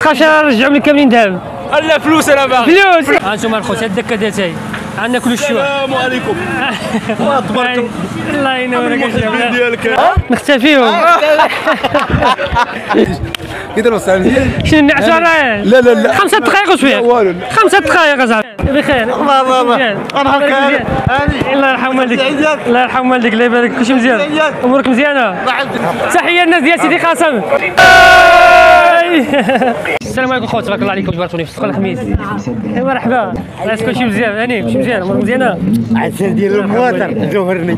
تخافش نرجعهم لك كاملين ذهب. لا فلوس انا باغي فلوس. ها انتوما الخوت هاد الدكه تاعي عندنا كل شويه. السلام عليكم. تبارك الله ينورك الله ديالك. نختفيو. كيديروا الساعه مزيان. شنو نعسوا راه؟ لا لا لا 5 دقائق وشويه. 5 دقائق اصاحبي. بخير. بابا انا هكا. الله يرحم والديك. الله يرحم والديك الله يبارك كلشي مزيان. امورك مزيانه؟ تحيه للناس ديال سيدي قاسم. السلام عليكم خوت تبارك الله عليكم جبرتوني في السوق الخميس. مرحبا علاش كلشي مزيان هاني كلشي مزيان امورك مزيانه؟ عسير ديال المواطر جوهرني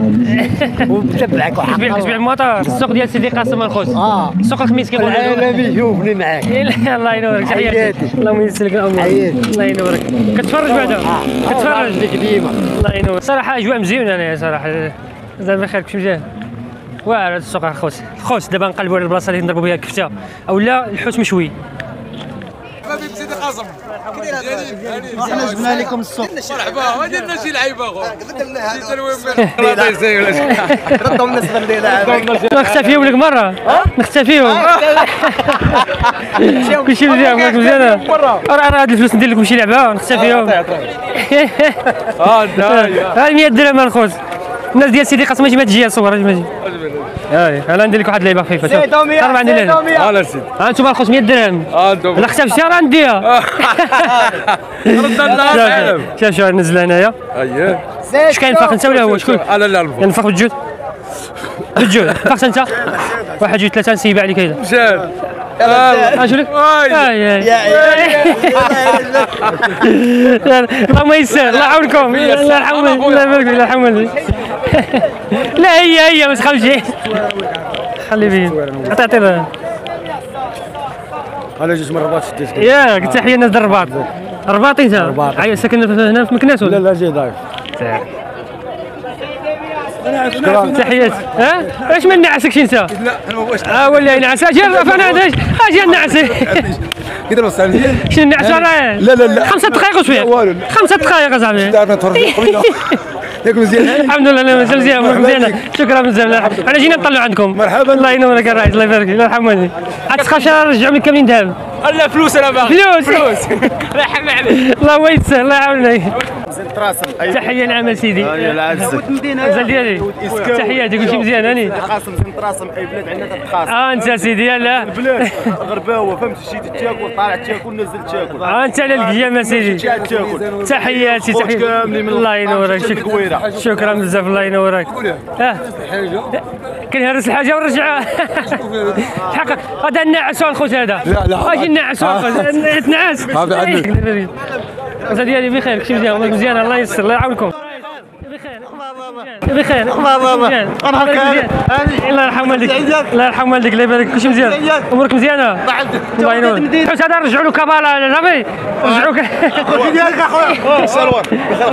ومتبعك وحق تبيع المواطر السوق ديال سيدي قاسم الخوت. السوق الخميس كيقولوا العالمي شوفني معاك. الله ينورك تحياتي اللهم يسر لك الامور. الله ينورك كتفرج بعدا كتفرج ديما. الله ينورك صراحه اجواء مزيونه انا صراحه زعما بخير كلشي مزيان. واعر هذا السوق الخوت دابا نقلبوا على البلاصه اللي نضربوا بها الكفته اولا الحوت مشوي. حبيبي سيدي قاسم احنا جبنا لكم السوق. مرحبا ما درنا شي لعيبه اخو ردهم النسبه ديالها. نختفيو لك مره نختفيو. كلشي مزيان امورك مزيانه. راه هاد الفلوس ندير لكم شي لعبه نختفيو. ها 100 درهم الخوت. الناس ديال سيدي قاسم ما تجي صور ما تجي. انا ندير لك واحد اللعيبه خفيفه. سيدومي عندي لا سيدي ها انتم الخوت 100 درهم. لا اختفيتي راه نديها. شوف نزل هنايا. اييه اش كاين فاق انت ولا هو شكون؟ لا لا نفخ بالجود بالجود فاقت انت 1 2 3 نسيب عليك هيدا مشات اش لك اللهم يسر الله يعاونكم الله يرحم الله يبارك الله يرحم لا هي ما تخافش خلي بيا تعطي انا جوج مرات شديت ياك تحيه الناس ديال الرباط رباطي انت عايا ساكن هنا في مكناس ولا لا جاي ضايف تحياتي ها واش ما نعسكش انت لا ولا ينعس اجي انا اجي نعسك كيديروا الساعه مزيان. شنو نعسوا راه؟ لا لا لا 5 دقائق وشويه 5 دقائق اصاحبي. تعرف تفرج ياك مزيان. الحمد لله مزيان مزيان شكرا بزاف. انا جينا نطلعوا عندكم. مرحبا الله ينورك الرئيس الله يبارك الله يرحمني. تخافش نرجعهم لك كاملين ذهب. لا فلوس انا باغي فلوس الله يحمي عليك. الله يسر الله يعاونك. راسم تحيه للعمل سيدي. زال ديالي تحياتي كلشي مزيان هاني. قاسم زين راسم اي بلاد عندنا تتقاسم. انت سيدي يلاه البلاد غرباوه فهمتي شي تاكل طالع تاكل نزل تاكل. انت على القيامه سيدي. تحياتي الله ينورك شكرا بزاف الله ينورك. كنهرس الحاجه ونرجع الحق هذا الناعس الخوت هذا. لا اجي الناعس تنعس ديالي بخير كلشي مزيان الله يسر الله يعاونكم. بخير بابا انا هكا الله يرحم والديك الله يرحم والديك الله يبارك كلشي مزيان امورك مزيانه الله ينور. حيت هذا رجعوا له كابالا صافي رجعوا ديالك اخويا سلوى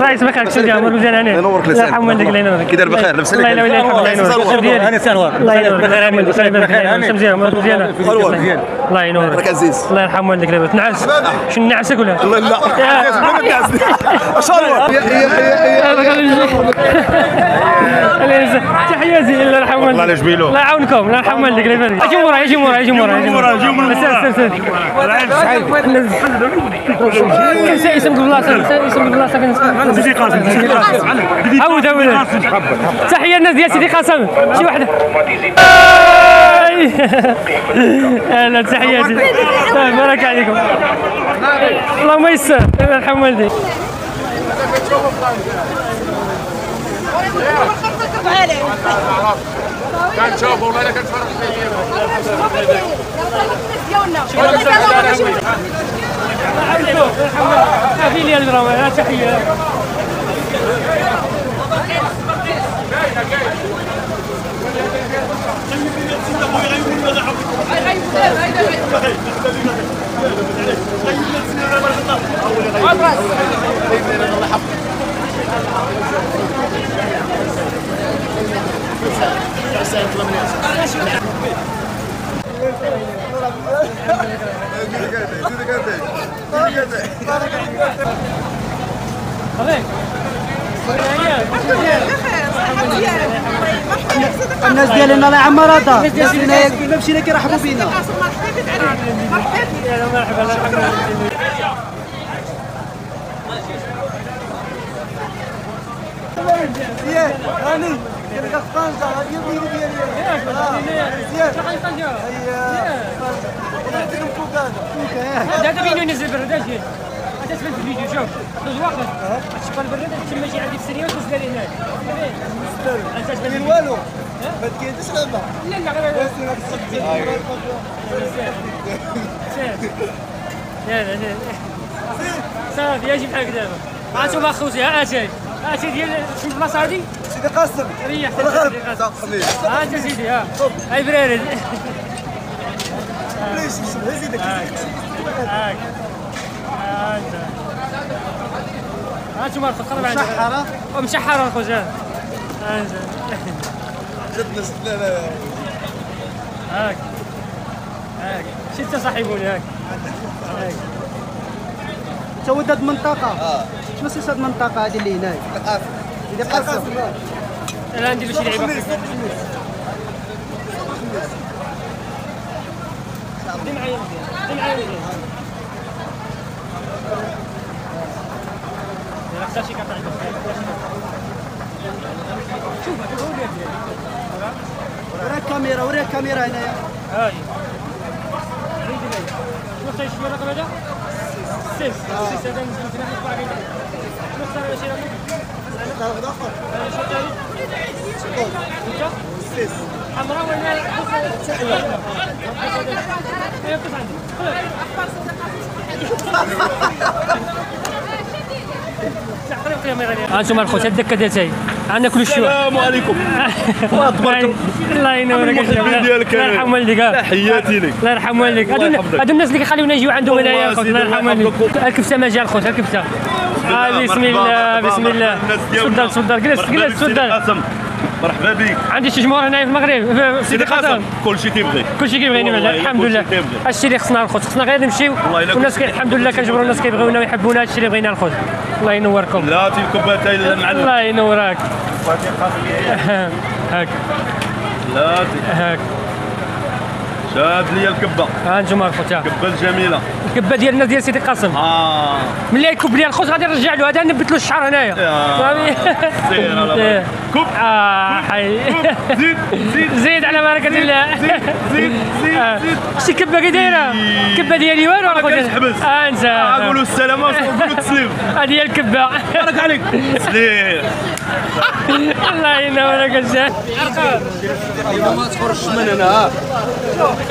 رئيس بخير كلشي مزيان امورك مزيان هاني ينورك الله يرحم والديك الله ينورك كي داير بخير لاباس الله ينور الله ينور انا سلوى الله ينور الله يبارك مزيان امورك مزيانه الله ينورك الله يرحم والديك الله يبارك تنعس شنو نعسك ولا لا لا سلوى تحياتي الله يرحم والديك الله يجبيلو الله يعاونكم الله يرحم والديك الله يبارك. اجي مورا اجي مورا اجي مورا سير اسم البلاصه اسم البلاصه سيدي قاسم عود تحيه الناس ديال سيدي قاسم شي واحد لا تحياتي بارك عليكم اللهم يسر الله يرحم والديك. كنشوف والله الا كنتفرج في لي الدراما تحيه الناس ديالنا الله يعمر الدار، الناس ديالنا كنا مشينا كيرحبوا بينا. مرحبا. مزيان هاني كنلقى في طنجة هادي الديري ديالي مزيان نعطيكم كوكا هذا بينو ينزل برد اجي هذا تبان في الفيديو شوف دوز واحد تشوف البرد تما شي عندي في السريه وتنزل لي هناك انت تبان والو ما كاينش لعبة لا لا غير صافي اجي بحالك دابا هانتوما خوتي اتي ديال شنو البلاصه هادي سيدي قاسم ريح ها انت سيدي ها هاي برارد ليش زيدك هاك هانتوما الخوت قرب عندك مشحرة ومشحرة الخوت ها لا هاك شي انت صاحبوني هاك انت ولد هاد المنطقة شنو سي هاد المنطقة هادي اللي هنايا سيدي قاسم انا ندير شي لعيبه دي معايا شي قطع شوف ورا الكاميرا هنايا هاي شنو اختار شي الرقم هذا؟ 6 هذا نزلت لنا في الباقي شنو اختار شي رقم؟ واحد اخر شنو ثاني؟ انت؟ 6 حمراء ولا هانتوما الخوت الدكه ديالتي عندنا كل شيء. السلام عليكم. تبارك الله ينورك الله يرحم والديك. تحياتي لك. الله يرحم والديك. هادو الناس اللي كيخليونا نجيو عندهم هنايا الخوت. الله يرحم والديك. الكبسه ما جا الخوت الكبسه. بسم الله بسم الله. تفضل جلس. مرحبا بك. عندي شي جمهور هنايا في المغرب في سيدي قاسم كلشي كيبغي كيبغيني الحمد لله. هادشي اللي خصنا الخوت خصنا غير نمشيو والناس الحمد لله كنجبروا الناس كيبغيونا ويحبونا هادشي اللي بغينا الخوت. الله ينوركم. لا تيكبات المعلم. الله ينورك. هاك لا هاك شاد لي الكبه. ها انتوما الخوت الكبه الجميله. الكبه ديالنا ديال سيدي قاسم. ملي يكب لي الخوت غادي نرجع له هذا نبت له الشعر هنايا. سير على كب. حي زيد زيد على بركه الله. زيد شتي كبه كي دايره كبه ديالي والو ما كتحبس. انت نقولوا السلامه ونقولوا التسليم. هذه هي الكبه. بارك عليك. سليم. الله ينورك الشيخ. ما تخرجش من هنا ها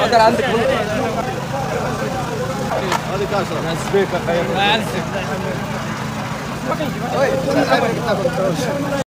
هذا عندك هذيك 10 نعس بك اخي